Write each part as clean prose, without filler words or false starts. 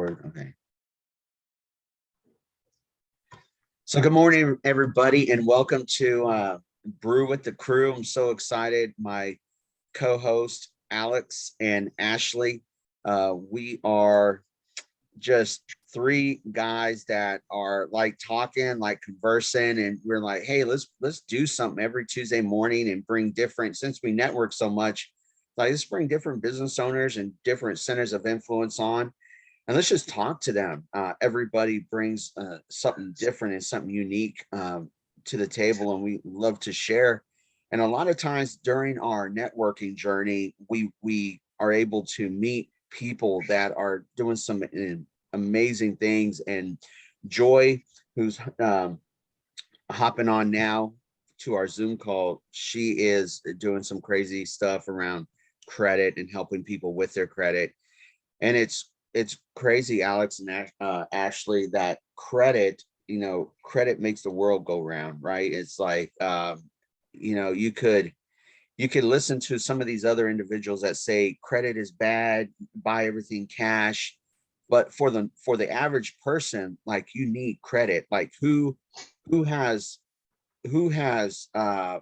Record. Okay. So good morning, everybody, and welcome to Brew with the Crew. I'm so excited. My co-host Alex and Ashley. We are just three guys that are like talking, like conversing, and we're like, hey, let's do something every Tuesday morning and bring different, since we network so much, like let's bring different business owners and different centers of influence on, and let's just talk to them. Everybody brings something different and something unique to the table, and we love to share. And a lot of times during our networking journey, we are able to meet people that are doing some amazing things. And Joy, who's hopping on now to our Zoom call, she is doing some crazy stuff around credit and helping people with their credit. And it's crazy, Alex and Ashley, that credit, credit makes the world go round, right? It's like, you could listen to some of these other individuals that say credit is bad, buy everything cash. But for the average person, like, you need credit. Like who has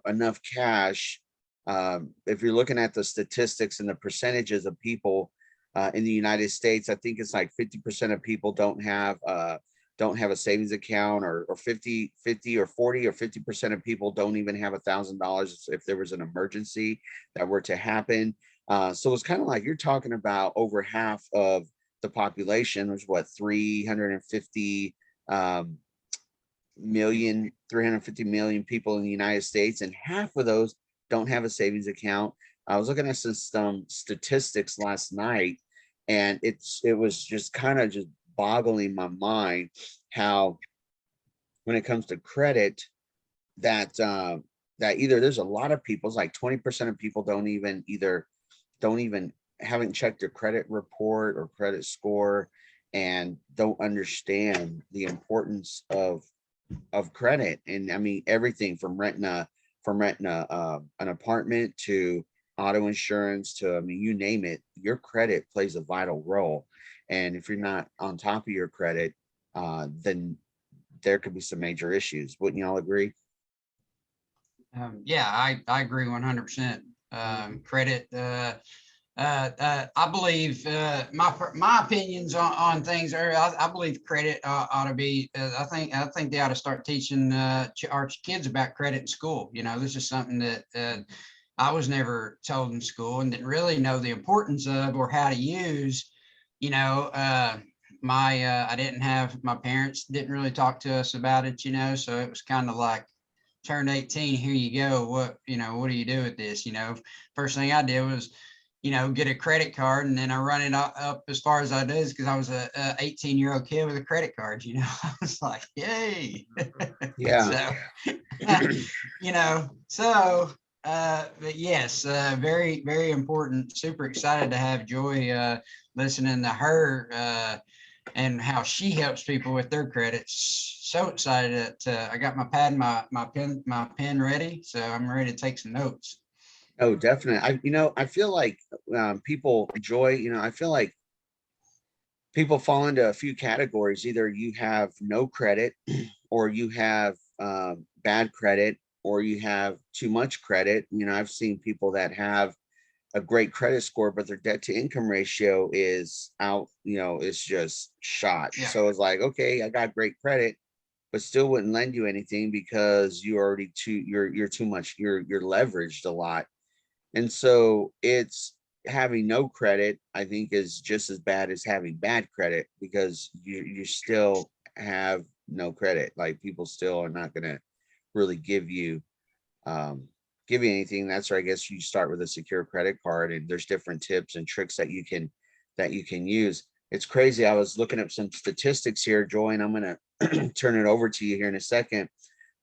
enough cash? If you're looking at the statistics and the percentages of people in the United States, I think it's like 50% of people don't have a savings account, or 50 or 40 or 50% of people don't even have $1,000 if there was an emergency that were to happen. So it's kind of like you're talking about over half of the population. There's what, 350 million people in the United States, and half of those don't have a savings account. I was looking at some statistics last night, and it was just kind of just boggling my mind how, when it comes to credit, that that either there's a lot of people, it's like 20% of people don't even haven't checked their credit report or credit score, and don't understand the importance of credit. And I mean, everything from renting an apartment to auto insurance to, I mean, you name it, your credit plays a vital role. And if you're not on top of your credit, then there could be some major issues. Wouldn't y'all agree? Yeah, I agree 100%. Credit, I believe my opinions on things are, I believe credit ought to be, I think they ought to start teaching our kids about credit in school. This is something that I was never told in school and didn't really know the importance of, or how to use. I didn't have, my parents didn't really talk to us about it, so it was kind of like, turned 18, here you go, what do you do with this? First thing I did was get a credit card, and then I run it up as far as I did, because I was a 18-year-old kid with a credit card. I was like, yay. Yeah. But yes, very, very important. Super excited to have Joy, listening to her and how she helps people with their credits. So excited that I got my pad and my pen ready, so I'm ready to take some notes. Oh, definitely. I feel like people, Joy, I feel like people fall into a few categories. Either you have no credit, or you have bad credit, or you have too much credit. I've seen people that have a great credit score, but their debt to income ratio is out, it's just shot. Yeah. So it's like, okay, I got great credit, but still wouldn't lend you anything because you're too much, you're leveraged a lot. And so it's, having no credit, I think, is just as bad as having bad credit, because you still have no credit. Like, people still are not going to really give you anything. That's where I guess you start with a secure credit card, and there's different tips and tricks that you can use. It's crazy. I was looking up some statistics here, Joy, and I'm going to turn it over to you here in a second.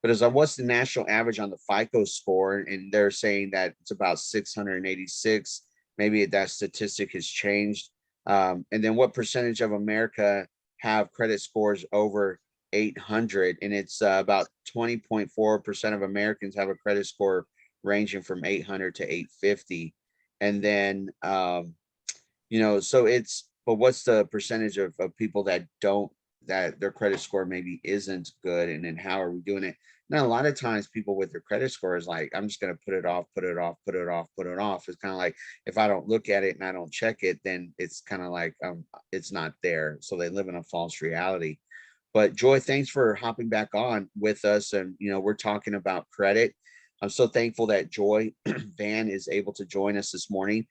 But as what's the national average on the FICO score? And they're saying that it's about 686. Maybe that statistic has changed. And then what percentage of America have credit scores over 800? And it's about 20.4% of Americans have a credit score ranging from 800 to 850. And then, so it's but what's the percentage of people that don't, that their credit score maybe isn't good, and then how are we doing it? Now, a lot of times people with their credit score is like, I'm just going to put it off, put it off, put it off, put it off. It's kind of like, if I don't look at it and I don't check it, then it's kind of like, it's not there. So they live in a false reality. But Joy, thanks for hopping back on with us. And, we're talking about credit. I'm so thankful that Joy Van is able to join us this morning.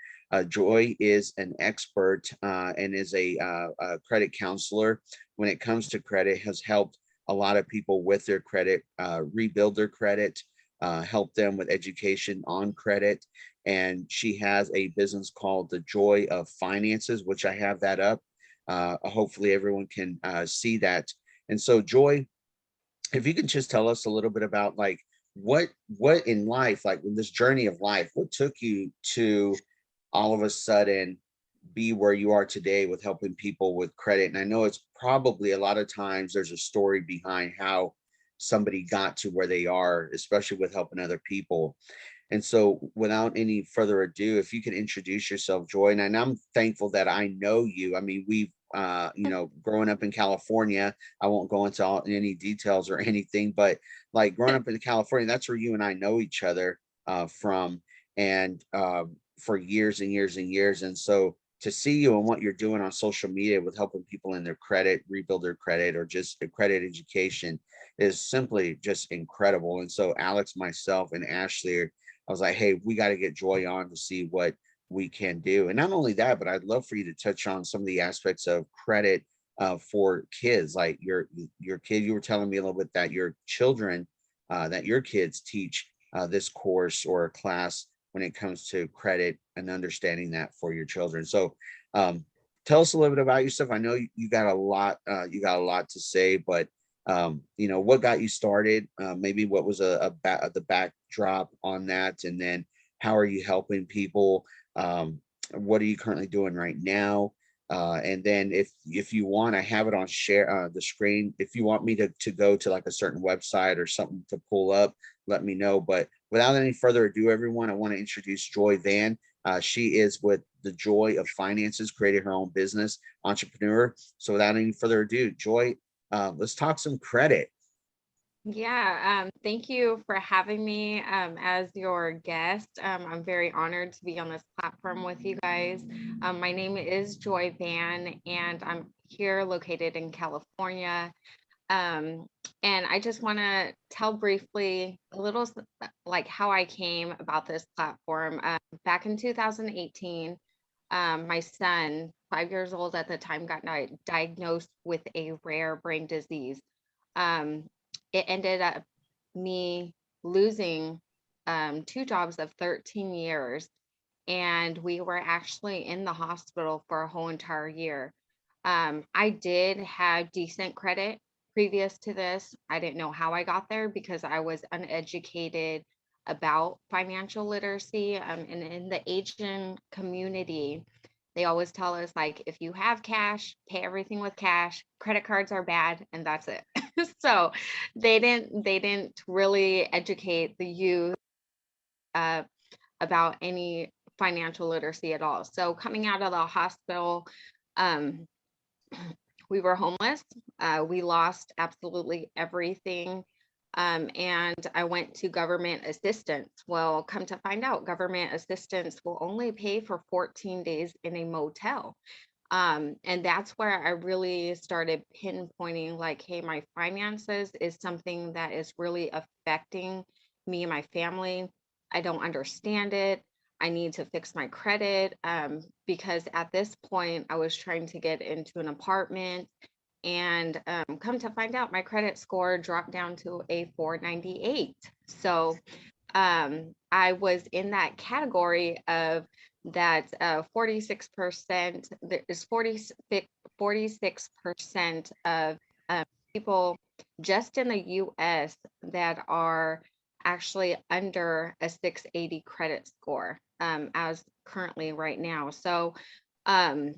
Joy is an expert and is a credit counselor when it comes to credit, has helped a lot of people with their credit, rebuild their credit, help them with education on credit. And she has a business called the Joy of Finances, which I have that up. Hopefully everyone can see that. And so, Joy, if you can just tell us a little bit about like what in life, like in this journey of life, what took you to all of a sudden be where you are today with helping people with credit? And I know it's probably a lot of times there's a story behind how somebody got to where they are, especially with helping other people. And so, without any further ado, if you could introduce yourself, Joy, and I'm thankful that I know you. I mean, we've, growing up in California, I won't go into any details or anything, but like growing up in California, that's where you and I know each other from, and for years and years and years. And so, to see you and what you're doing on social media with helping people in their credit, rebuild their credit, or just the credit education is simply just incredible. And so, Alex, myself, and Ashley, I was like, hey, we got to get Joy on to see what we can do. And not only that, but I'd love for you to touch on some of the aspects of credit for kids, like your kid. You were telling me a little bit that your children, that your kids teach this course or class when it comes to credit and understanding that for your children. So tell us a little bit about yourself. I know you got a lot, to say, but what got you started? Maybe what was the backdrop on that, and then how are you helping people? What are you currently doing right now? And then if you want, I have it on share the screen. If you want me to go to like a certain website or something to pull up, let me know. But without any further ado, everyone, I want to introduce Joy Van. She is with the Joy of Finances, created her own business, entrepreneur. So without any further ado, Joy, let's talk some credit. Yeah, thank you for having me as your guest. I'm very honored to be on this platform with you guys. My name is Joy Van, and I'm here located in California. And I just want to tell briefly a little like how I came about this platform. Back in 2018, my son, 5 years old at the time, got diagnosed with a rare brain disease. Um, it ended up me losing 2 jobs of 13 years. And we were actually in the hospital for a whole entire year. I did have decent credit previous to this. I didn't know how I got there because I was uneducated about financial literacy. And in the Asian community, they always tell us like, if you have cash, pay everything with cash. Credit cards are bad, and that's it. So they didn't really educate the youth uh, about any financial literacy at all. So coming out of the hospital, um, we were homeless. We lost absolutely everything. And I went to government assistance. Well, come to find out, government assistance will only pay for 14 days in a motel. And that's where I really started pinpointing like, hey, my finances is something that is really affecting me and my family. I don't understand it. I need to fix my credit because at this point, I was trying to get into an apartment. And come to find out, my credit score dropped down to a 498. So I was in that category of that 46%, there is 46% of people just in the US that are actually under a 680 credit score as currently right now. So um,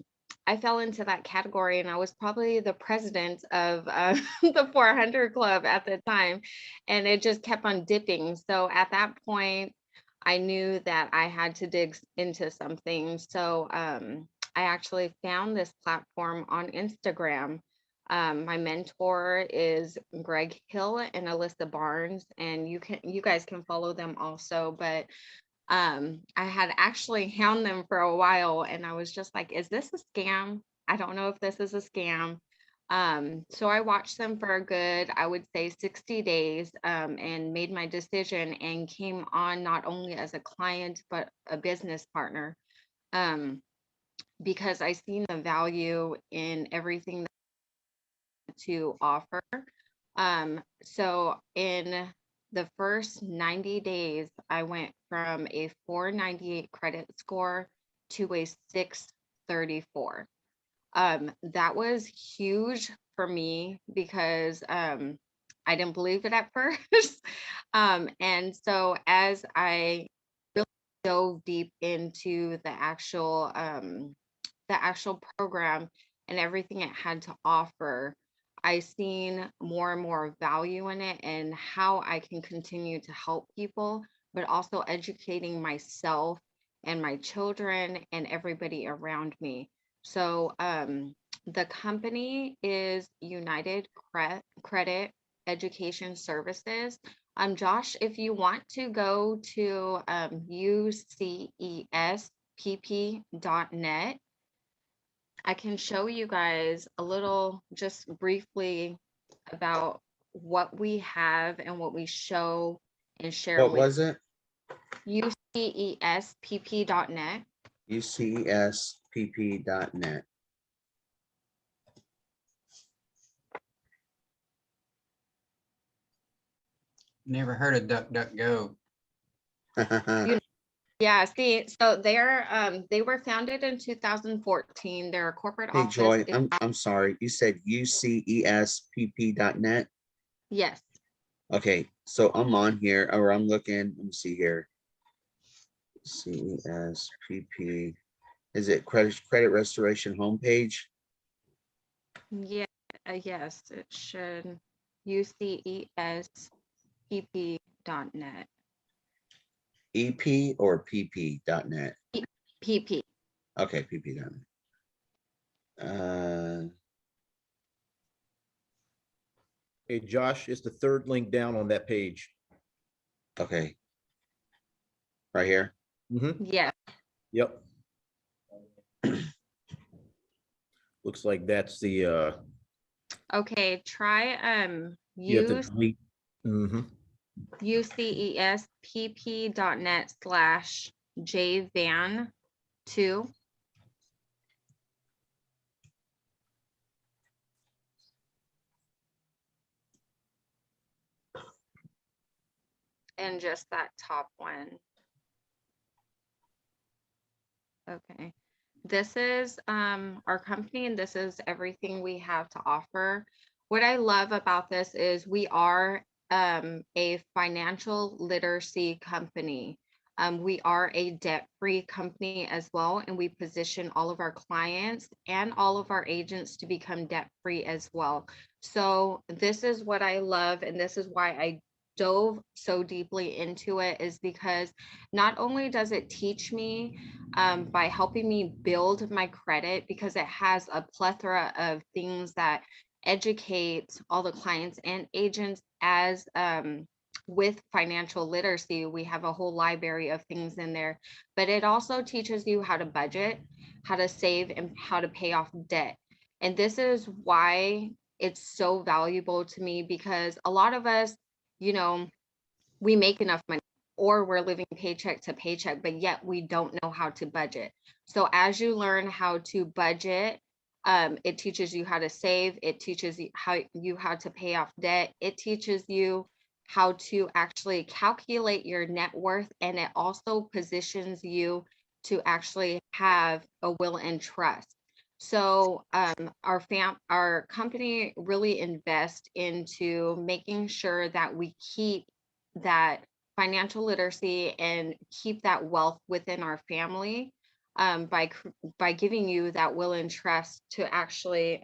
I fell into that category, and I was probably the president of the 400 Club at the time, and it just kept on dipping. So at that point, I knew that I had to dig into something. So I actually found this platform on Instagram. My mentor is Greg Hill and Alyssa Barnes, and you guys can follow them also. But I had actually hound them for a while, and I was just like, is this a scam? I don't know if this is a scam. So I watched them for a good, I would say 60 days, and made my decision and came on not only as a client, but a business partner. Because I seen the value in everything to offer. So in the first 90 days, I went from a 498 credit score to a 634. That was huge for me because I didn't believe it at first. And so as I really dove deep into the actual program and everything it had to offer, I seen more and more value in it and how I can continue to help people, but also educating myself and my children and everybody around me. So the company is United Credit Education Services. Josh, if you want to go to ucespp.net, I can show you guys a little, just briefly, about what we have and what we show and share What with was it? ucespp.net. ucespp.net. Never heard of DuckDuckGo. Yeah, see, so they were founded in 2014. Their corporate Hey, office Joy, is, I'm sorry. You said ucespp.net. yes. Okay, so I'm on here, or I'm looking. Let me see here. CESPP. Is it credit restoration homepage? Yeah, yes, it should. ucespp.net. EP or pp.net? PP. Okay, pp.net. Hey, Josh, it's the third link down on that page. Okay. Right here. Yeah. Yep. Looks like that's the Okay, try you have to delete. ucespp.net/jvan2. And just that top one. Okay. This is our company, and this is everything we have to offer. What I love about this is we are a financial literacy company. We are a debt-free company as well, and we position all of our clients and all of our agents to become debt-free as well. So this is what I love, and this is why I dove so deeply into it, is because not only does it teach me by helping me build my credit, because it has a plethora of things that educate all the clients and agents as with financial literacy. We have a whole library of things in there, but it also teaches you how to budget, how to save, and how to pay off debt. And this is why it's so valuable to me, because a lot of us, we make enough money, or we're living paycheck to paycheck, but yet we don't know how to budget. So as you learn how to budget, it teaches you how to save. It teaches you how to pay off debt. It teaches you how to actually calculate your net worth, and it also positions you to actually have a will and trust. So our company really invests into making sure that we keep that financial literacy and keep that wealth within our family, by giving you that will and trust to actually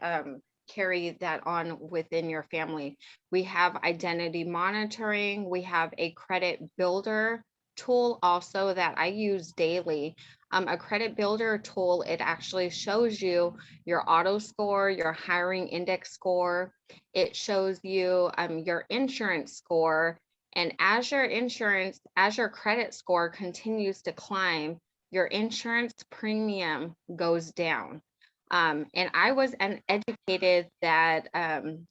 carry that on within your family. We have identity monitoring. We have a credit builder tool also that I use daily. A credit builder tool, it actually shows you your auto score, your hiring index score. It shows you your insurance score. And as your credit score continues to climb, your insurance premium goes down. And I was educated that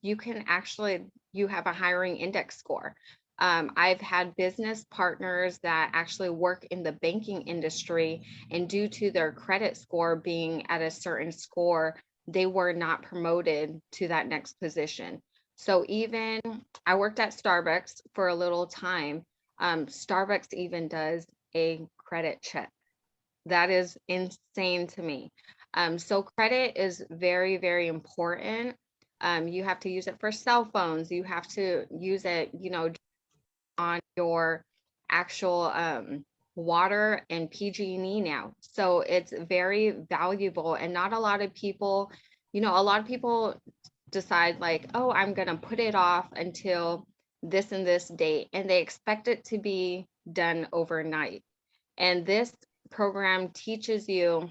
you have a hiring index score. I've had business partners that actually work in the banking industry, and due to their credit score being at a certain score, they were not promoted to that next position. So even I worked at Starbucks for a little time. Starbucks even does a credit check. That is insane to me. So credit is very, very important. You have to use it for cell phones. You have to use it, on your actual water and PG&E now. So it's very valuable, and not a lot of people, a lot of people decide like, oh, I'm going to put it off until this and this date, and they expect it to be done overnight. And this program teaches you,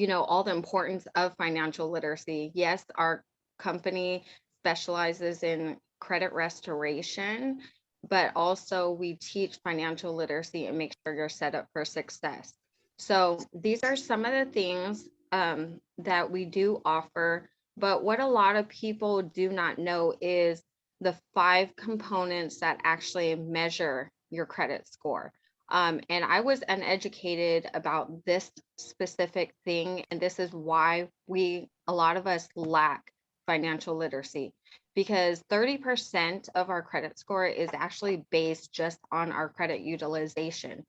all the importance of financial literacy. Yes, our company specializes in credit restoration, but also we teach financial literacy and make sure you're set up for success. So these are some of the things that we do offer. But what a lot of people do not know is the 5 components that actually measure your credit score. And I was uneducated about this specific thing. And this is why a lot of us lack financial literacy, because 30% of our credit score is actually based just on our credit utilization.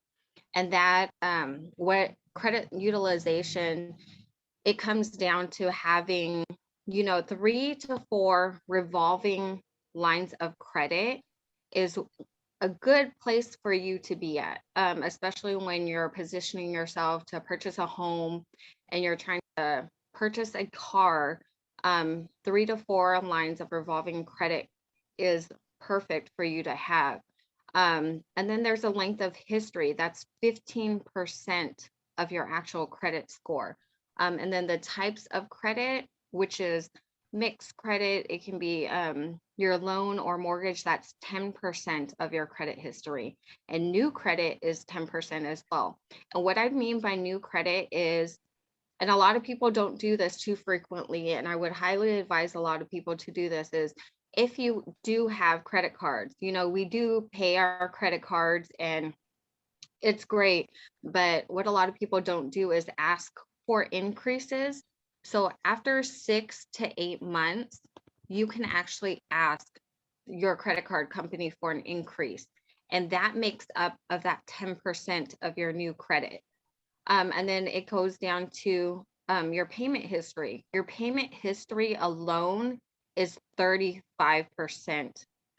And that, what credit utilization, it comes down to having, 3 to 4 revolving lines of credit is a good place for you to be at, especially when you're positioning yourself to purchase a home and you're trying to purchase a car. 3 to 4 lines of revolving credit is perfect for you to have. And then there's a length of history that's 15% of your actual credit score. And then the types of credit, which is mixed credit, it can be your loan or mortgage, that's 10% of your credit history. And new credit is 10% as well. And what I mean by new credit is, and a lot of people don't do this too frequently, and I would highly advise a lot of people to do this, is if you do have credit cards, we do pay our credit cards and it's great. But what a lot of people don't do is ask for increases. So after 6 to 8 months, you can actually ask your credit card company for an increase. And that makes up of that 10% of your new credit. And then it goes down to your payment history. Your payment history alone is 35%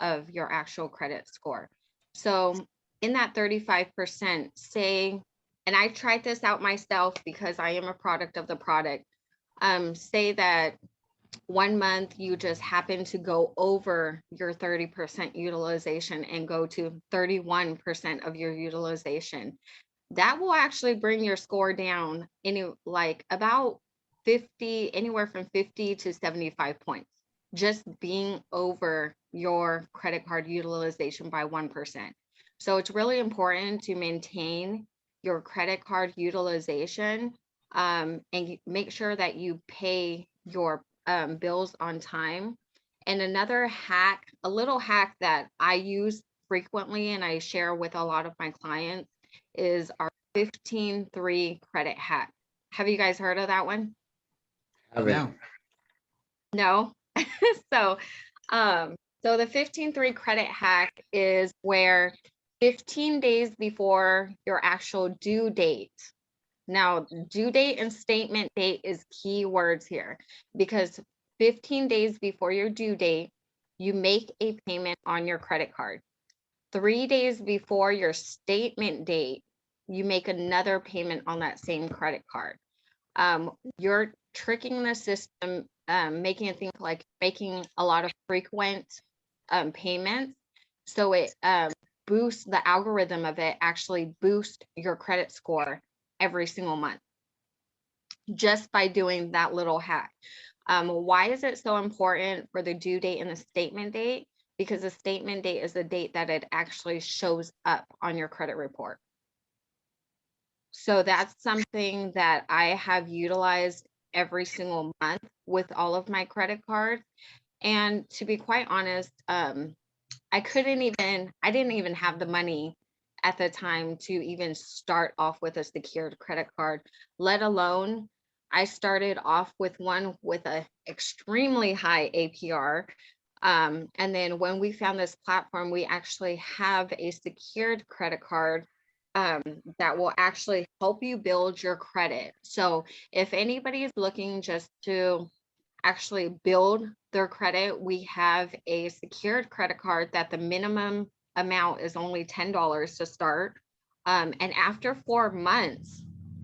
of your actual credit score. So in that 35%, say, and I tried this out myself because I am a product of the product. Say that 1 month you just happen to go over your 30% utilization and go to 31% of your utilization. That will actually bring your score down about 50, anywhere from 50 to 75 points, just being over your credit card utilization by 1%. So it's really important to maintain your credit card utilization and make sure that you pay your bills on time. And another hack, a little hack that I use frequently and I share with a lot of my clients, is our 15-3 credit hack. Have you guys heard of that one? No. No. So the 15-3 credit hack is where 15 days before your actual due date. Now, due date and statement date is key words here, because 15 days before your due date, you make a payment on your credit card. 3 days before your statement date, you make another payment on that same credit card. You're tricking the system, making it think like making a lot of frequent payments. So it boosts, the algorithm of it actually boosts your credit score every single month just by doing that little hack. Why is it so important for the due date and the statement date? Because the statement date is the date that it actually shows up on your credit report. So that's something that I have utilized every single month with all of my credit cards. And to be quite honest, I didn't even have the money at the time to even start off with a secured credit card, let alone I started off with one with a extremely high APR. And then when we found this platform, we actually have a secured credit card that will actually help you build your credit. So if anybody is looking just to actually build their credit, we have a secured credit card that the minimum amount is only $10 to start. And after 4 months,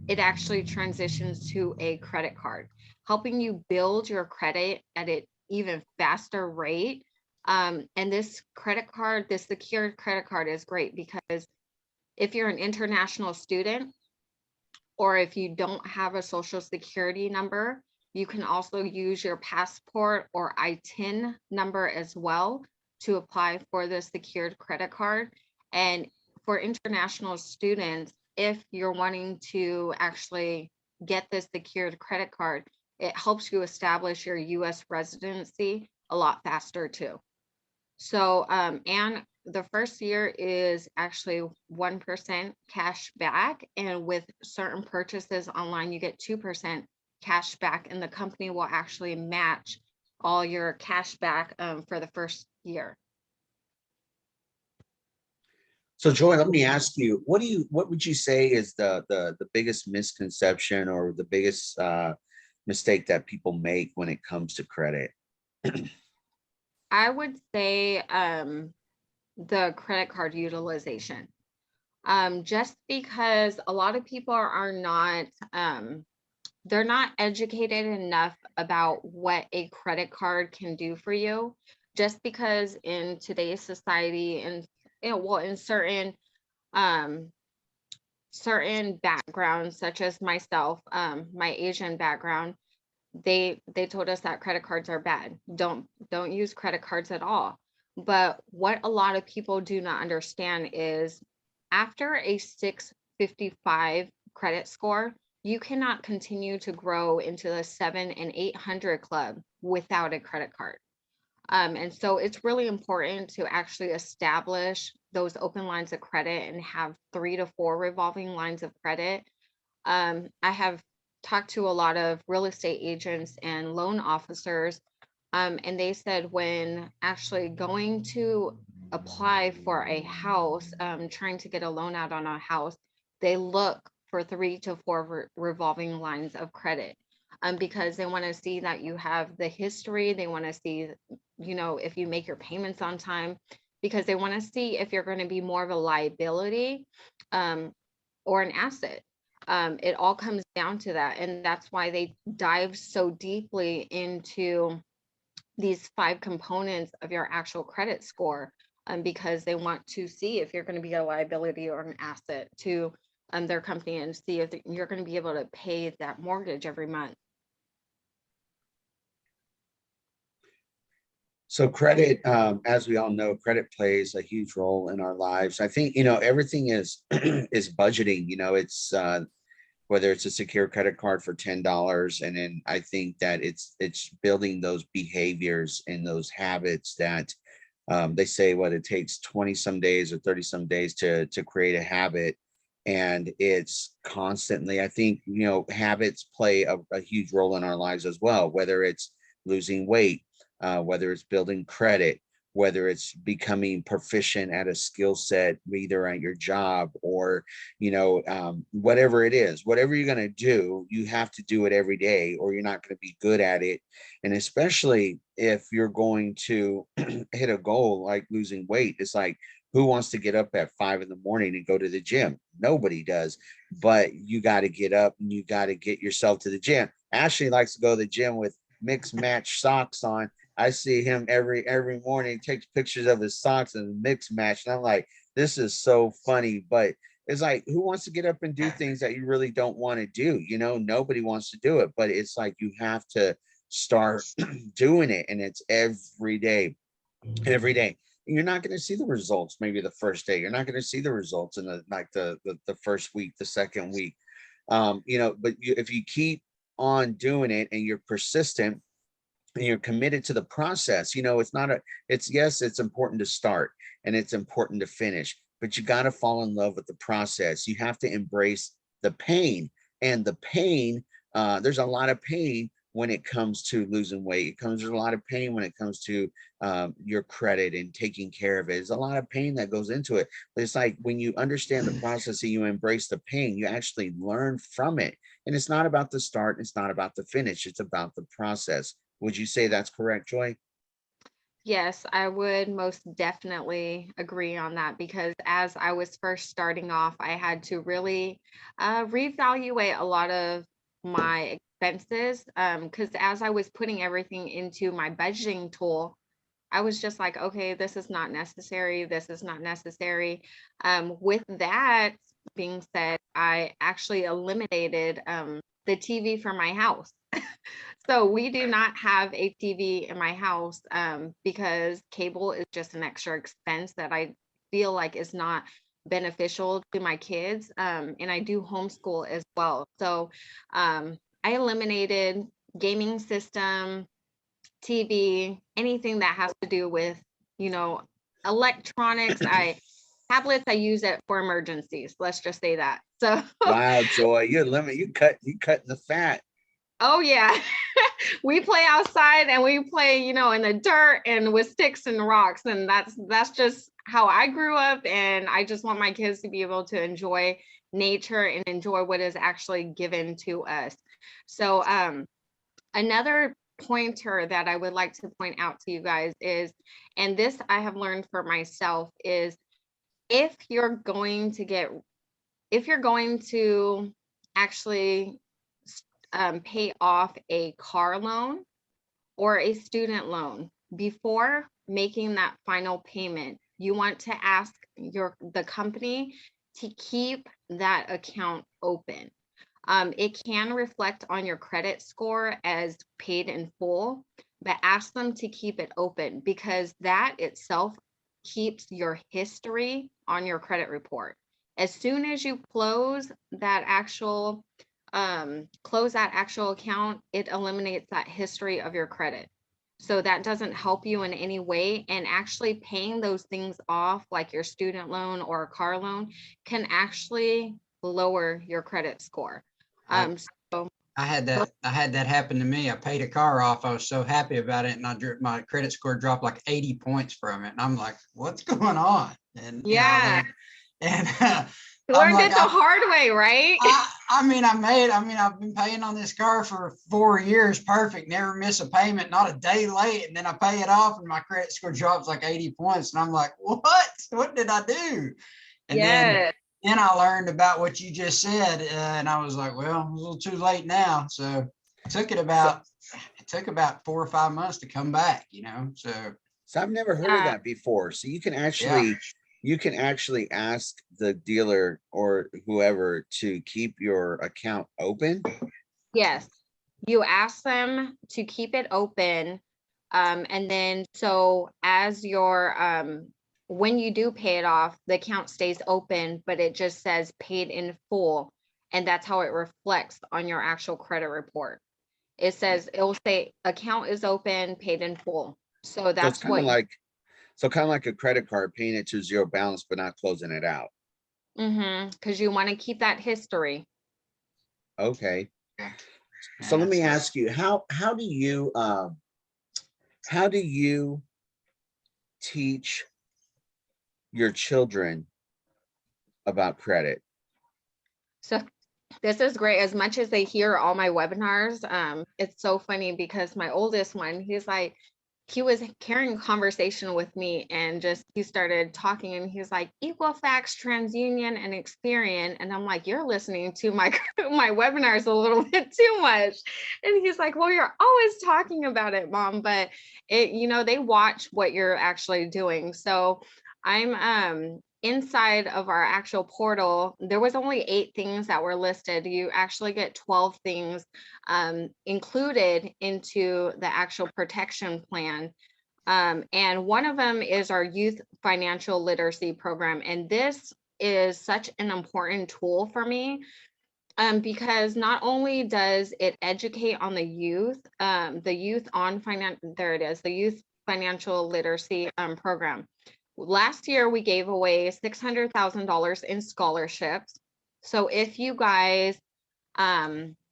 it actually transitions to a credit card, helping you build your credit at an even faster rate. And this credit card, this secured credit card is great because if you're an international student, or if you don't have a social security number, you can also use your passport or ITIN number as well to apply for the secured credit card. And for international students, if you're wanting to actually get this secured credit card, it helps you establish your US residency a lot faster too. So, and the first year is actually 1% cash back. And with certain purchases online, you get 2% cash back, and the company will actually match all your cash back for the first year. So Joy, let me ask you, what would you say is the biggest misconception or the biggest mistake that people make when it comes to credit? I would say the credit card utilization. Just because a lot of people are not, they're not educated enough about what a credit card can do for you. Just because in today's society and well, in certain certain backgrounds, such as myself, my Asian background, they told us that credit cards are bad. Don't use credit cards at all. But what a lot of people do not understand is after a 655 credit score, you cannot continue to grow into the 700 and 800 club without a credit card. And so it's really important to actually establish those open lines of credit and have 3 to 4 revolving lines of credit. I have talked to a lot of real estate agents and loan officers, and they said when actually going to apply for a house, trying to get a loan out on a house, they look for 3 to 4 revolving lines of credit, because they want to see that you have the history. They want to see, if you make your payments on time, because they want to see if you're going to be more of a liability or an asset. It all comes down to that. And that's why they dive so deeply into these 5 components of your actual credit score, because they want to see if you're going to be a liability or an asset to their company, and see if you're going to be able to pay that mortgage every month. So credit, as we all know, credit plays a huge role in our lives. I think, everything is is budgeting. It's whether it's a secure credit card for $10, and then I think that it's building those behaviors and those habits that they say what it takes 20 some days or 30 some days to create a habit. And it's constantly, I think, habits play a huge role in our lives as well, whether it's losing weight, whether it's building credit, whether it's becoming proficient at a skill set, either at your job or, whatever it is, whatever you're going to do, you have to do it every day or you're not going to be good at it. And especially if you're going to hit a goal like losing weight, it's like, who wants to get up at 5 in the morning and go to the gym? Nobody does, but you got to get up and you got to get yourself to the gym. Ashley likes to go to the gym with mix match socks on. I see him every morning, takes pictures of his socks and mix match. And I'm like, this is so funny. But it's like, who wants to get up and do things that you really don't want to do? You know, nobody wants to do it, but it's like you have to start doing it, and it's every day, every day. And you're not going to see the results maybe the first day. You're not going to see the results in the first week, the second week. You know, but if you keep on doing it and you're persistent and you're committed to the process, you know, yes, it's important to start and it's important to finish, but you got to fall in love with the process. You have to embrace the pain, and the pain, there's a lot of pain when it comes to losing weight. There's a lot of pain when it comes to your credit and taking care of it. There's a lot of pain that goes into it. But it's like when you understand the process and you embrace the pain, you actually learn from it. And it's not about the start. It's not about the finish. It's about the process. Would you say that's correct, Joy? Yes, I would most definitely agree on that, because as I was first starting off, I had to really reevaluate a lot of my expenses, because as I was putting everything into my budgeting tool, I was just like, okay, this is not necessary. This is not necessary. With that being said, I actually eliminated the TV from my house. So we do not have a TV in my house because cable is just an extra expense that I feel like is not beneficial to my kids. And I do homeschool as well. So I eliminated gaming system, TV, anything that has to do with, you know, electronics. Tablets, I use it for emergencies. Let's just say that. So Wow, Joy, you cutting the fat. oh yeah. We play outside and we play, you know, in the dirt and with sticks and rocks. And that's just how I grew up. And I just want my kids to be able to enjoy nature and enjoy what is actually given to us. So another pointer that I would like to point out to you guys is, and this I have learned for myself, is if you're going to actually pay off a car loan or a student loan, before making that final payment, you want to ask the company to keep that account open. It can reflect on your credit score as paid in full, but ask them to keep it open, because that itself keeps your history on your credit report. As soon as you close that actual account, it eliminates that history of your credit. So that doesn't help you in any way. And actually paying those things off, like your student loan or a car loan, can actually lower your credit score. So I had that happen to me. I paid a car off. I was so happy about it, and my credit score dropped like 80 points from it. And I'm like, what's going on? And yeah, and learned it the hard way, right? I've been paying on this car for 4 years, perfect, never miss a payment, not a day late. And then I pay it off and my credit score drops like 80 points. And I'm like, what did I do? And then I learned about what you just said. And I was like, well, it's a little too late now. So it took about 4 or 5 months to come back, you know? So I've never heard of that before. So you can actually ask the dealer or whoever to keep your account open. Yes, you ask them to keep it open. And then so as your when you do pay it off, the account stays open, but it just says paid in full. And that's how it reflects on your actual credit report. It will say account is open, paid in full. So that's kind of like a credit card, paying it to zero balance, but not closing it out. Because you want to keep that history. Okay. So let me ask you, how do you teach your children about credit? So this is great. As much as they hear all my webinars, it's so funny because my oldest one, he was carrying a conversation with me, and he started talking, and he's like, Equifax, TransUnion, and Experian. And I'm like, you're listening to my webinars a little bit too much. And he's like, well, you're always talking about it, Mom, but they watch what you're actually doing. So I'm inside of our actual portal, there was only 8 things that were listed. You actually get 12 things included into the actual protection plan. And one of them is our youth financial literacy program. And this is such an important tool for me because not only does it educate on the youth on the youth financial literacy program. Last year, we gave away $600,000 in scholarships. So if you guys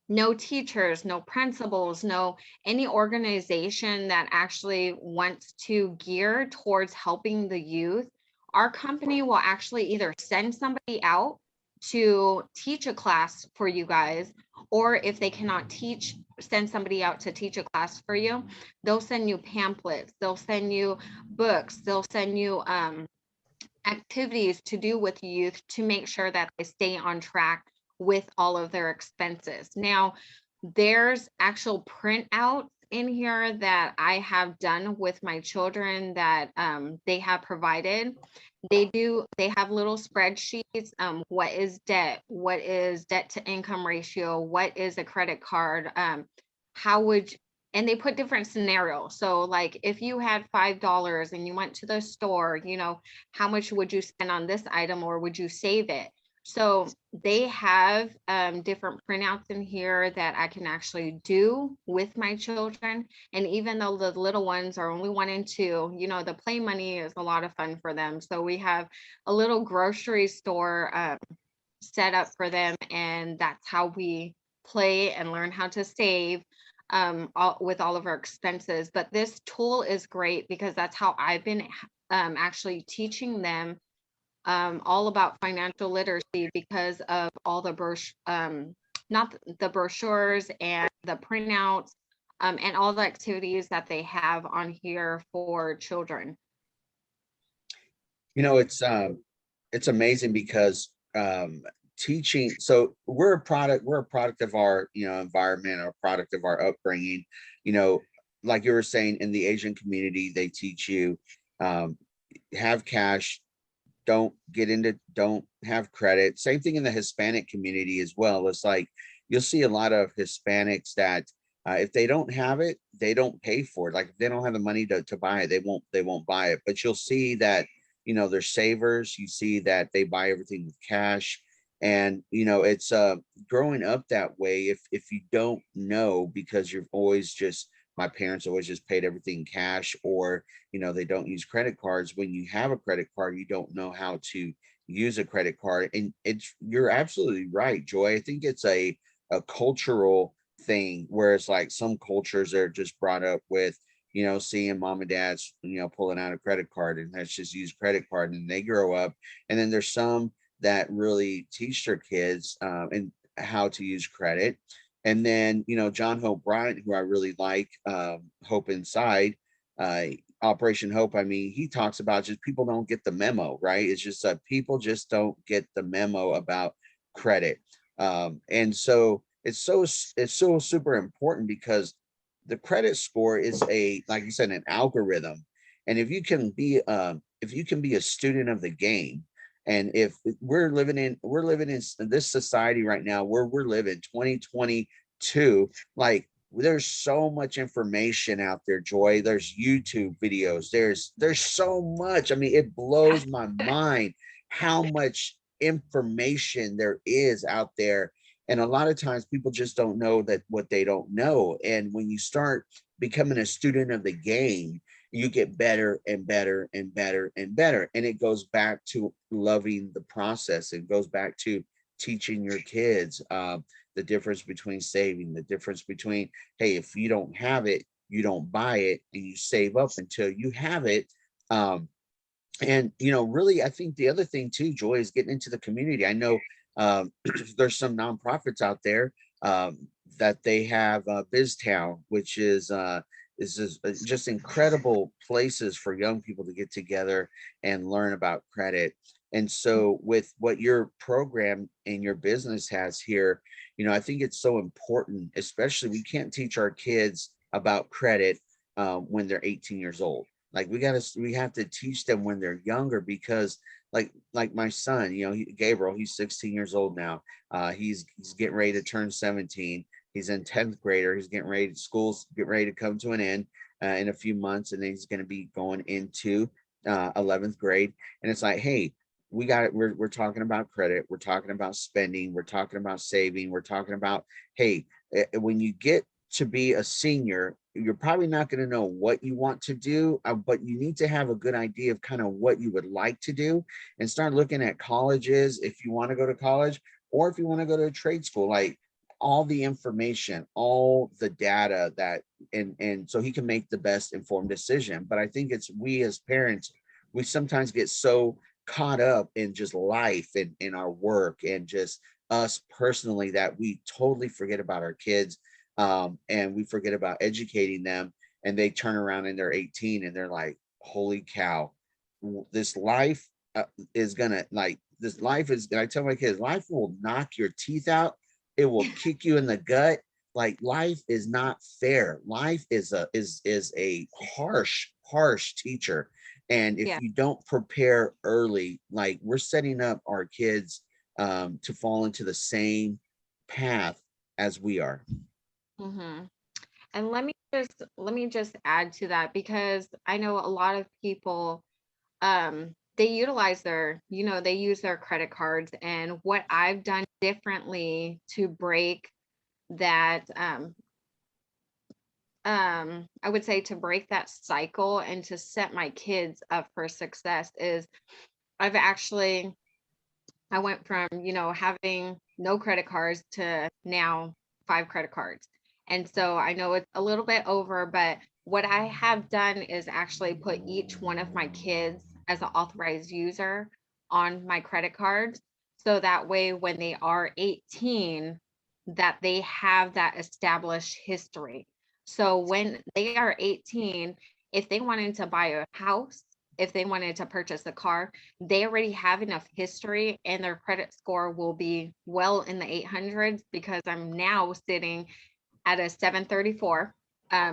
know teachers, know principals, know any organization that actually wants to gear towards helping the youth, our company will actually either send somebody out to teach a class for you guys, or if they cannot send somebody out to teach a class for you, they'll send you pamphlets, they'll send you books, they'll send you activities to do with youth to make sure that they stay on track with all of their expenses. Now, there's actual printouts in here that I have done with my children that they have provided. They have little spreadsheets. What is debt? What is debt to income ratio? What is a credit card? And they put different scenarios. So like if you had $5 and you went to the store, how much would you spend on this item, or would you save it? So they have different printouts in here that I can actually do with my children. And even though the little ones are only 1 and 2, the play money is a lot of fun for them. So we have a little grocery store set up for them. And that's how we play and learn how to save with all of our expenses. But this tool is great because that's how I've been actually teaching them all about financial literacy, because of all the not the brochures and the printouts and all the activities that they have on here for children. It's amazing because teaching, so we're a product of our environment, or a product of our upbringing. Like you were saying, in the Asian community, they teach you have cash, don't have credit. Same thing in the Hispanic community as well. It's like you'll see a lot of Hispanics that if they don't have it, they don't pay for it. Like if they don't have the money to buy it, they won't buy it. But you'll see that they're savers. You see that they buy everything with cash. And it's growing up that way. If you don't know, because you've always just, my parents always just paid everything cash, or they don't use credit cards. When you have a credit card, you don't know how to use a credit card. And you're absolutely right, Joy. I think it's a cultural thing, where it's like some cultures are just brought up with seeing mom and dad's pulling out a credit card, and let's just use credit card, and they grow up. And then there's some that really teach their kids and how to use credit. And then, John Hope Bryant, who I really like, Hope Inside, Operation Hope. I mean, he talks about just people don't get the memo, right? It's just people just don't get the memo about credit. And so it's so super important, because the credit score is like you said, an algorithm. And if you can be a student of the game, and if we're living in this society right now, where we're living 2022, like there's so much information out there, Joy. There's YouTube videos. There's so much. I mean, it blows my mind how much information there is out there. And a lot of times people just don't know that what they don't know. And when you start becoming a student of the game, you get better and better and better and better. And it goes back to loving the process. It goes back to teaching your kids the difference between saving, the difference between, hey, if you don't have it, you don't buy it, and you save up until you have it. And really, I think the other thing too, Joy, is getting into the community. I know there's some nonprofits out there that they have BizTown, which is just incredible places for young people to get together and learn about credit. And so with what your program and your business has here, I think it's so important. Especially, we can't teach our kids about credit when they're 18 years old. Like we have to teach them when they're younger, because like my son, Gabriel, he's 16 years old now. He's getting ready to turn 17. He's in 10th grader. He's getting ready to school's getting ready to come to an end in a few months, and then he's going to be going into 11th grade. And it's like, hey, we're talking about credit, we're talking about spending, we're talking about saving, we're talking about, hey, when you get to be a senior, you're probably not going to know what you want to do, but you need to have a good idea of kind of what you would like to do, and start looking at colleges if you want to go to college, or if you want to go to a trade school, like all the information, all the data that, and so he can make the best informed decision. But I think it's we as parents, we sometimes get so caught up in just life and in our work and just us personally that we totally forget about our kids, and we forget about educating them, and they turn around and they're 18 and they're like, holy cow, this life is gonna, like, this life is, I tell my kids, life will knock your teeth out, it will kick you in the gut. Like, life is not fair. Life is a harsh teacher. And if Yeah. you don't prepare early, like, we're setting up our kids to fall into the same path as we are. Mm-hmm. And let me just add to that, because I know a lot of people, they utilize they use their credit cards. And what I've done differently to break that, I would say, to break that cycle and to set my kids up for success, is I've actually, I went from, having no credit cards to now 5 credit cards. And so I know it's a little bit over, but what I have done is actually put each one of my kids as an authorized user on my credit cards. So that way, when they are 18, that they have that established history. So when they are 18, if they wanted to buy a house, if they wanted to purchase a car, they already have enough history, and their credit score will be well in the 800s, because I'm now sitting at a 734.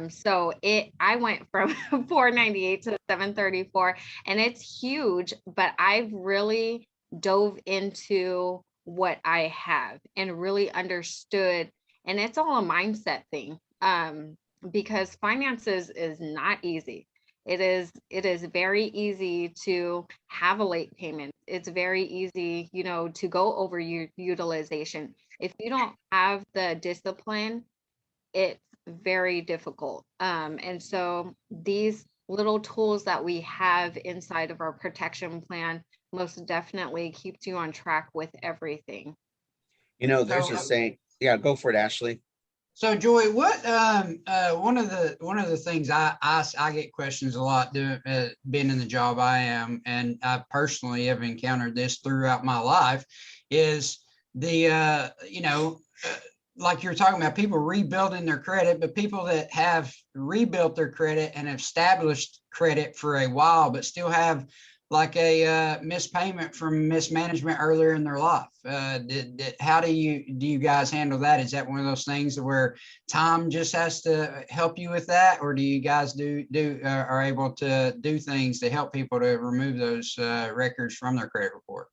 So I went from 498 to 734, and it's huge, but I've really dove into what I have and really understood, and it's all a mindset thing. Because finances is not easy. It is very easy to have a late payment. It's very easy, to go over your utilization. If you don't have the discipline, it's very difficult. And so these little tools that we have inside of our protection plan most definitely keeps you on track with everything. There's a saying. Yeah, go for it, Ashley. So Joy, what one of the things I get questions a lot doing, being in the job I am, and I personally have encountered this throughout my life, is the like you're talking about, people rebuilding their credit, but people that have rebuilt their credit and established credit for a while, but still have like a mispayment from mismanagement earlier in their life. How do you guys handle that? Is that one of those things where time just has to help you with that, or do you guys are able to do things to help people to remove those records from their credit report?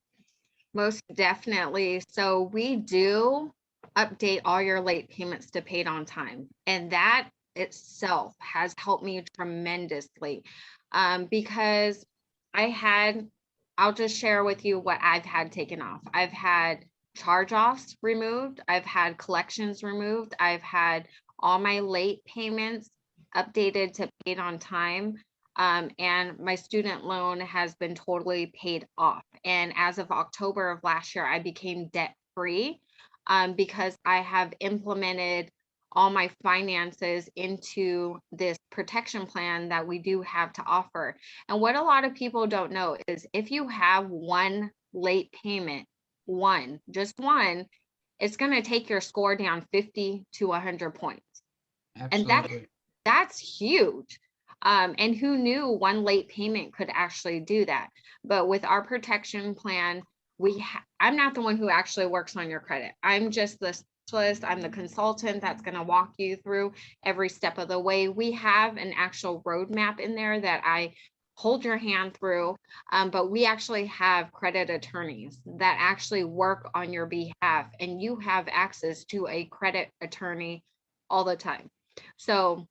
Most definitely. So we do update all your late payments to paid on time, and that itself has helped me tremendously, because I'll just share with you what I've had taken off. I've had charge-offs removed, I've had collections removed, I've had all my late payments updated to paid on time. And my student loan has been totally paid off. And as of October of last year, I became debt free, because I have implemented all my finances into this protection plan that we do have to offer. And what a lot of people don't know is, if you have one late payment, just one, it's going to take your score down 50 to 100 points. Absolutely. And that's huge. And who knew one late payment could actually do that? But with our protection plan, I'm not the one who actually works on your credit. I'm just specialist. I'm the consultant that's going to walk you through every step of the way. We have an actual roadmap in there that I hold your hand through, but we actually have credit attorneys that actually work on your behalf, and you have access to a credit attorney all the time. So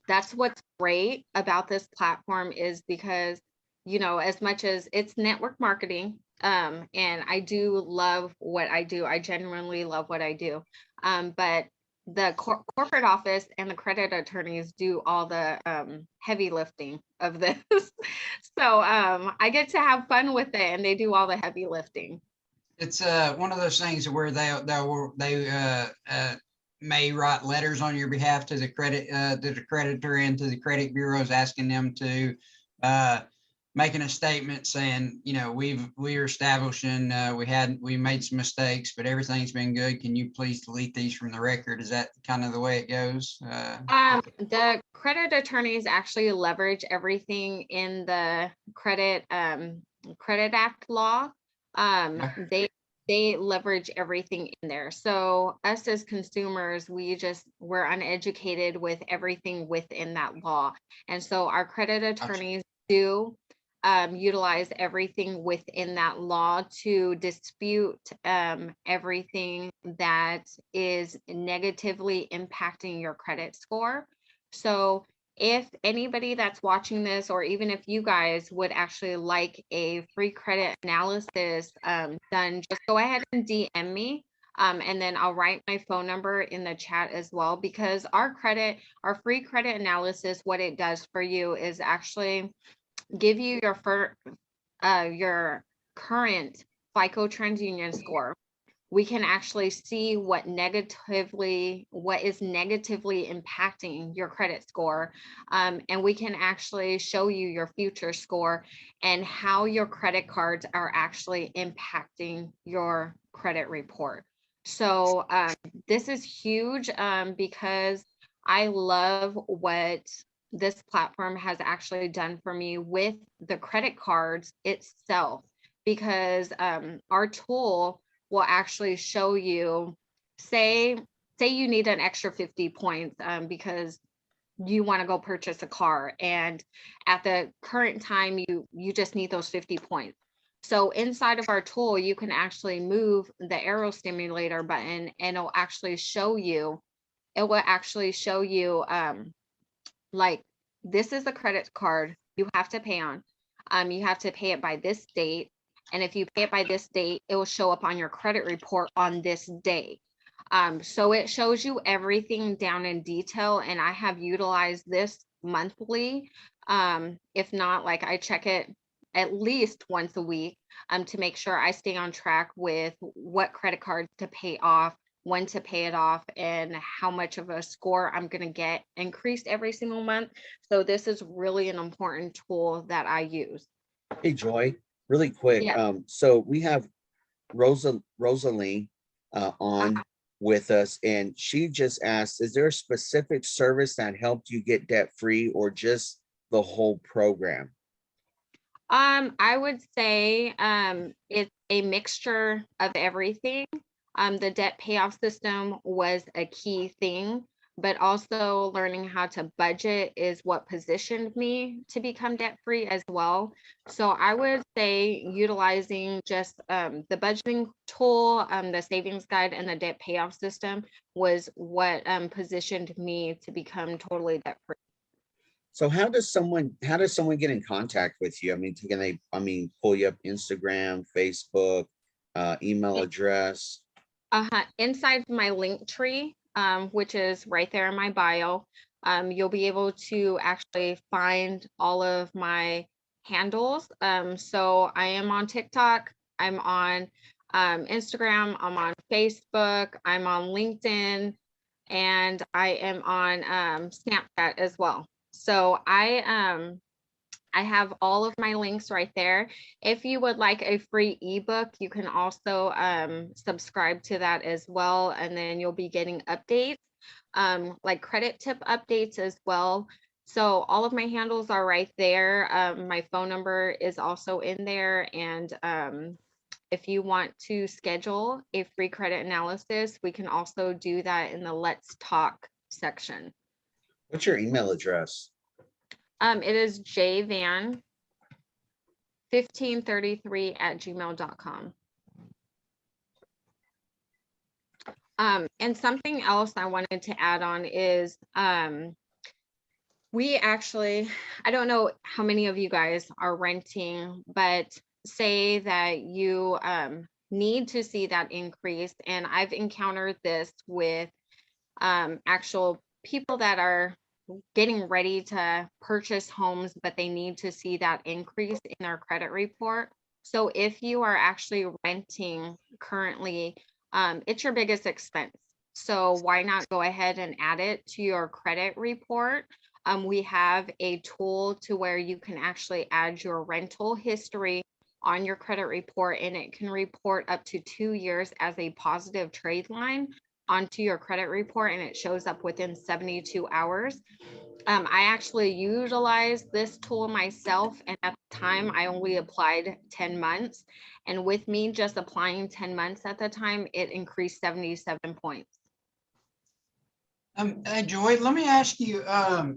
that's what's great about this platform, is because, you know, as much as it's network marketing, and I do love what I do, I genuinely love what I do, but the corporate office and the credit attorneys do all the heavy lifting of this. So I get to have fun with it, and they do all the heavy lifting. It's one of those things where they may write letters on your behalf to the creditor and to the credit bureaus, asking them to making a statement saying, you know, we're establishing, we made some mistakes, but everything's been good. Can you please delete these from the record? Is that kind of the way it goes? The credit attorneys actually leverage everything in the credit act law. They leverage everything in there. So us as consumers, we're uneducated with everything within that law. And so our credit attorneys do utilize everything within that law to dispute everything that is negatively impacting your credit score. So if anybody that's watching this, or even if you guys would actually like a free credit analysis done, just go ahead and DM me. And then I'll write my phone number in the chat as well, because our free credit analysis, what it does for you is actually give you your current FICO TransUnion score. We can actually see what is negatively impacting your credit score. And we can actually show you your future score and how your credit cards are actually impacting your credit report. So this is huge because I love what this platform has actually done for me with the credit cards itself, because our tool will actually show you, say you need an extra 50 points because you want to go purchase a car, and at the current time you just need those 50 points. So inside of our tool, you can actually move the arrow stimulator button, and it will actually show you like, this is the credit card you have to pay on. You have to pay it by this date. And if you pay it by this date, it will show up on your credit report on this day. So it shows you everything down in detail. And I have utilized this monthly. If not, like, I check it at least once a week to make sure I stay on track with what credit cards to pay off, when to pay it off, and how much of a score I'm going to get increased every single month. So this is really an important tool that I use. Hey, Joy, really quick. Yeah. So we have Rosalie on with us, and she just asked, is there a specific service that helped you get debt free, or just the whole program? I would say it's a mixture of everything. The debt payoff system was a key thing, but also learning how to budget is what positioned me to become debt free as well. So I would say utilizing just the budgeting tool, the savings guide, and the debt payoff system was what positioned me to become totally debt free. So how does someone get in contact with you? I mean, can they, pull you up Instagram, Facebook, email address? Inside my link tree, which is right there in my bio, you'll be able to actually find all of my handles. So I am on TikTok, I'm on Instagram, I'm on Facebook, I'm on LinkedIn, and I am on Snapchat as well. So I have all of my links right there. If you would like a free ebook, you can also subscribe to that as well. And then you'll be getting updates, like credit tip updates as well. So all of my handles are right there. My phone number is also in there. And If you want to schedule a free credit analysis, we can also do that in the Let's Talk section. What's your email address? It is jvan1533@gmail.com. And something else I wanted to add on is we actually, I don't know how many of you guys are renting, but say that you need to see that increase. And I've encountered this with actual people that are getting ready to purchase homes, but they need to see that increase in their credit report. So if you are actually renting currently, it's your biggest expense. So why not go ahead and add it to your credit report? We have a tool to where you can actually add your rental history on your credit report, and it can report up to 2 years as a positive trade line onto your credit report, and it shows up within 72 hours. I actually utilized this tool myself, and at the time I only applied 10 months. And with me just applying 10 months at the time, it increased 77 points. Joy, let me ask you, a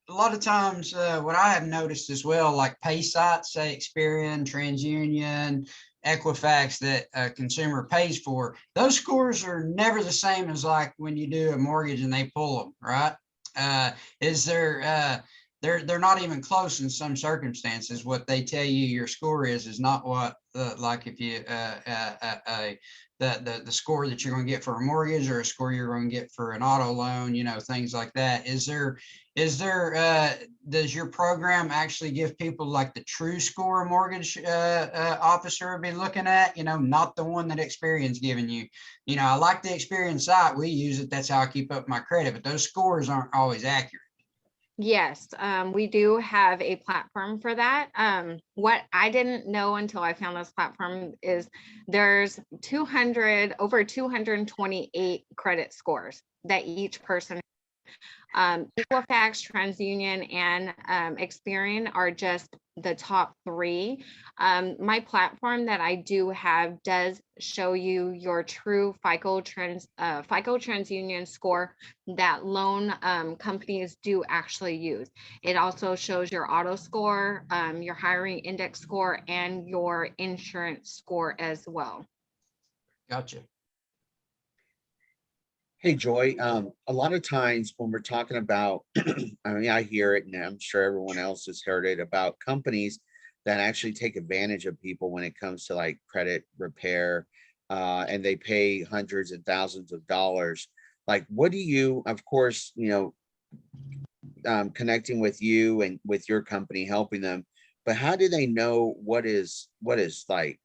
lot of times, what I have noticed as well, like pay sites, say Experian, TransUnion, Equifax, that a consumer pays for, those scores are never the same as like when you do a mortgage and they pull them, right? Is there, they're not even close in some circumstances. What they tell you your score is not what, like if you, the score that you're going to get for a mortgage or a score you're going to get for an auto loan, you know, things like that. Does your program actually give people like the true score a mortgage officer would be looking at, you know, not the one that Experian's giving you? You know, I like the Experian site. We use it. That's how I keep up my credit, but those scores aren't always accurate. Yes, we do have a platform for that. What I didn't know until I found this platform is there's over 228 credit scores that each person. Equifax, TransUnion, and Experian are just the top 3. My platform that I do have does show you your true FICO TransUnion score that loan companies do actually use. It also shows your auto score, your hiring index score, and your insurance score as well. Gotcha. Hey, Joy, a lot of times when we're talking about, I mean, I hear it and I'm sure everyone else has heard it about companies that actually take advantage of people when it comes to like credit repair, and they pay hundreds and thousands of dollars. Like, what do you, of course, you know, connecting with you and with your company, helping them, but how do they know what is like,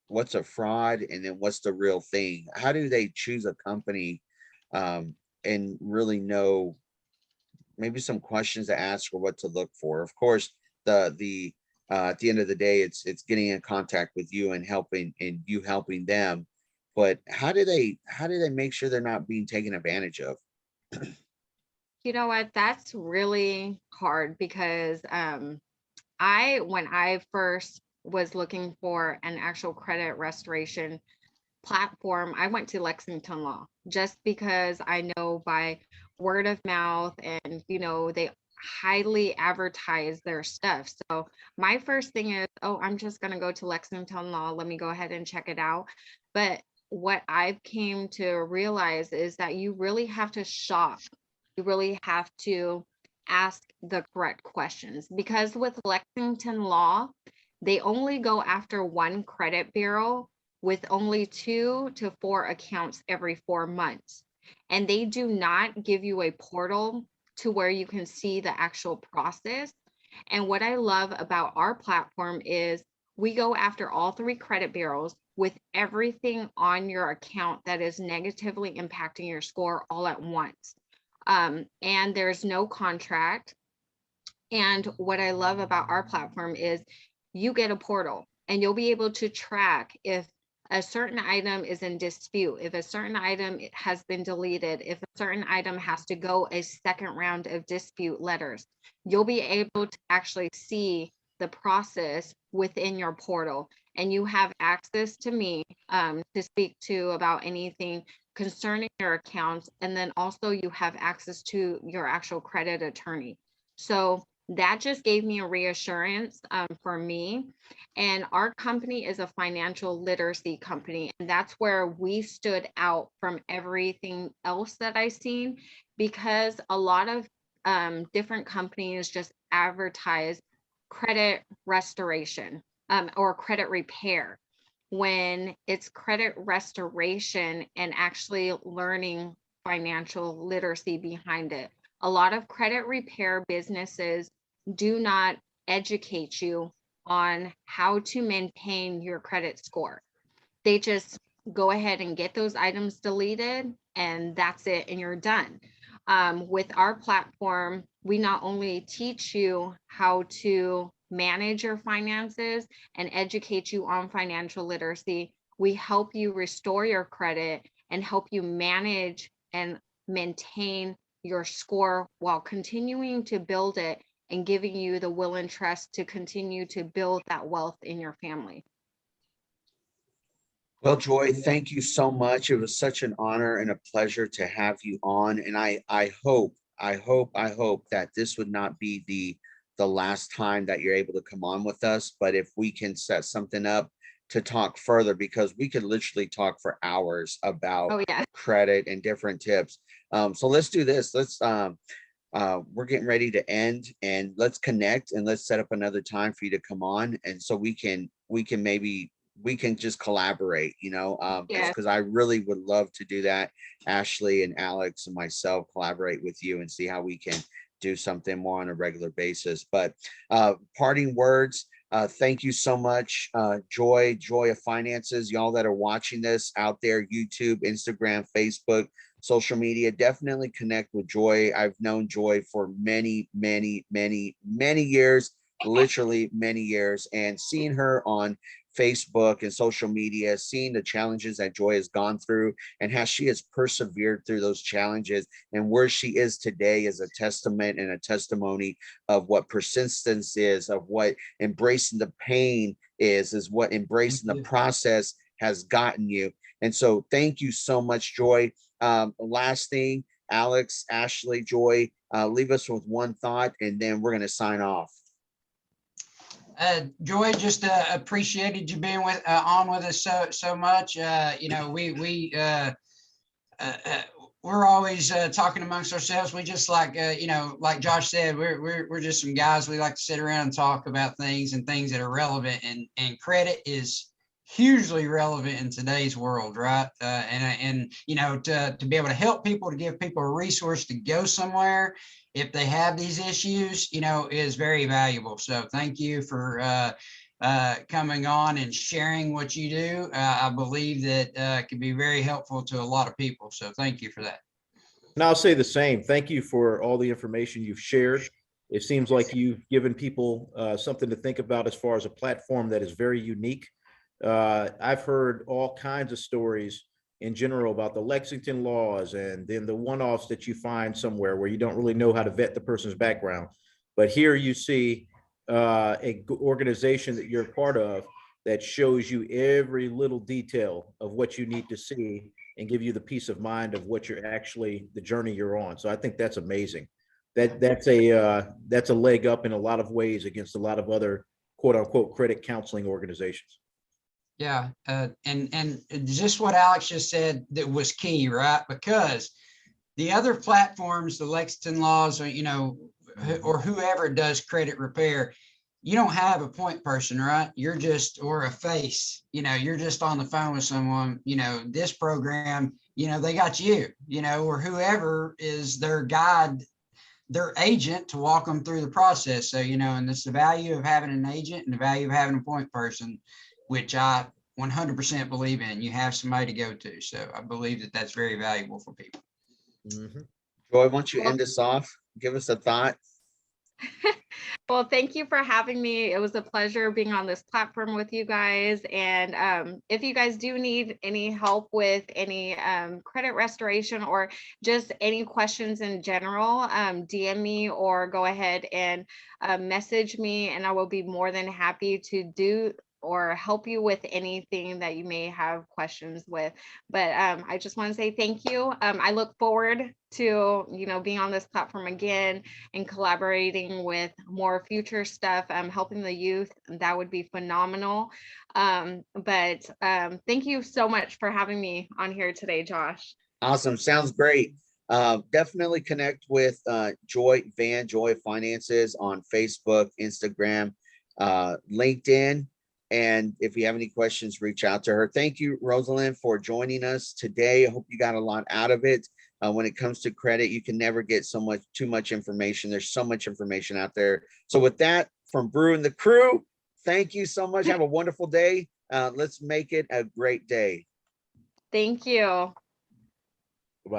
what's a fraud and then what's the real thing? How do they choose a company and really know maybe some questions to ask or what to look for? Of course, at the end of the day, it's getting in contact with you and you helping them. But how do they make sure they're not being taken advantage of? You know what? That's really hard because when I first was looking for an actual credit restoration platform, I went to Lexington Law just because I know by word of mouth and, you know, they highly advertise their stuff. So my first thing is, oh, I'm just going to go to Lexington Law. Let me go ahead and check it out. But what I've came to realize is that you really have to shop. You really have to ask the correct questions, because with Lexington Law, they only go after one credit bureau with only 2 to 4 accounts every 4 months. And they do not give you a portal to where you can see the actual process. And what I love about our platform is we go after all 3 credit bureaus with everything on your account that is negatively impacting your score all at once. And there's no contract. And what I love about our platform is you get a portal and you'll be able to track if a certain item is in dispute, if a certain item has been deleted, if a certain item has to go a second round of dispute letters. You'll be able to actually see the process within your portal, and you have access to me to speak to about anything concerning your accounts. And then also you have access to your actual credit attorney. So that just gave me a reassurance for me. And our company is a financial literacy company. And that's where we stood out from everything else that I've seen, because a lot of different companies just advertise credit restoration or credit repair, when it's credit restoration and actually learning financial literacy behind it. A lot of credit repair businesses do not educate you on how to maintain your credit score. They just go ahead and get those items deleted, and that's it, and you're done. With our platform, we not only teach you how to manage your finances and educate you on financial literacy, we help you restore your credit and help you manage and maintain your score while continuing to build it and giving you the will and trust to continue to build that wealth in your family. Well, Joy, thank you so much. It was such an honor and a pleasure to have you on. And I hope that this would not be the last time that you're able to come on with us. But if we can set something up to talk further, because we could literally talk for hours about credit and different tips. So let's do this. We're getting ready to end, and let's connect and let's set up another time for you to come on. And so we can just collaborate, because I really would love to do that. Ashley and Alex and myself collaborate with you and see how we can do something more on a regular basis. But parting words, thank you so much, Joyoffinances, y'all that are watching this out there, YouTube, Instagram, Facebook, social media, definitely connect with Joy. I've known Joy for many years, literally many years, and seeing her on Facebook and social media, seeing the challenges that Joy has gone through and how she has persevered through those challenges, and where she is today is a testament and a testimony of what persistence is, of what embracing the pain is what embracing the process has gotten you. And so thank you so much, Joy. Last thing, Alex, Ashley, Joy, leave us with one thought, and then we're going to sign off. Joy, just appreciated you being on with us so much. We're always talking amongst ourselves. We just like Josh said, we're just some guys. We like to sit around and talk about things that are relevant, and credit is hugely relevant in today's world, right? And to be able to help people, to give people a resource to go somewhere if they have these issues, is very valuable. So thank you for coming on and sharing what you do. I believe that can be very helpful to a lot of people. So thank you for that. And I'll say the same. Thank you for all the information you've shared. It seems like you've given people something to think about as far as a platform that is very unique. I've heard all kinds of stories in general about the Lexington laws, and then the one-offs that you find somewhere where you don't really know how to vet the person's background. But here you see a organization that you're a part of that shows you every little detail of what you need to see and give you the peace of mind of what you're actually, the journey you're on. So I think that's amazing. That's a leg up in a lot of ways against a lot of other quote unquote credit counseling organizations. Yeah, and just what Alex just said that was key, right? Because the other platforms, the Lexington laws, or whoever does credit repair, you don't have a point person, right? You're just, or a face, you're just on the phone with someone. This program, they got you, or whoever is their guide, their agent to walk them through the process. So, and it's the value of having an agent and the value of having a point person, which I 100% believe in. You have somebody to go to. So I believe that that's very valuable for people. Joy, why don't you end us off? Give us a thought. Well, thank you for having me. It was a pleasure being on this platform with you guys. And if you guys do need any help with any credit restoration or just any questions in general, DM me or go ahead and message me, and I will be more than happy to do or help you with anything that you may have questions with. But I just want to say thank you. I look forward to, being on this platform again and collaborating with more future stuff, helping the youth. That would be phenomenal. But thank you so much for having me on here today, Josh. Awesome. Sounds great. Definitely connect with Joy Finances on Facebook, Instagram, LinkedIn. And if you have any questions, reach out to her. Thank you, Rosalind, for joining us today. I hope you got a lot out of it. When it comes to credit, you can never get too much information. There's so much information out there. So with that, from Brew and the crew, thank you so much. Have a wonderful day. Let's make it a great day. Thank you.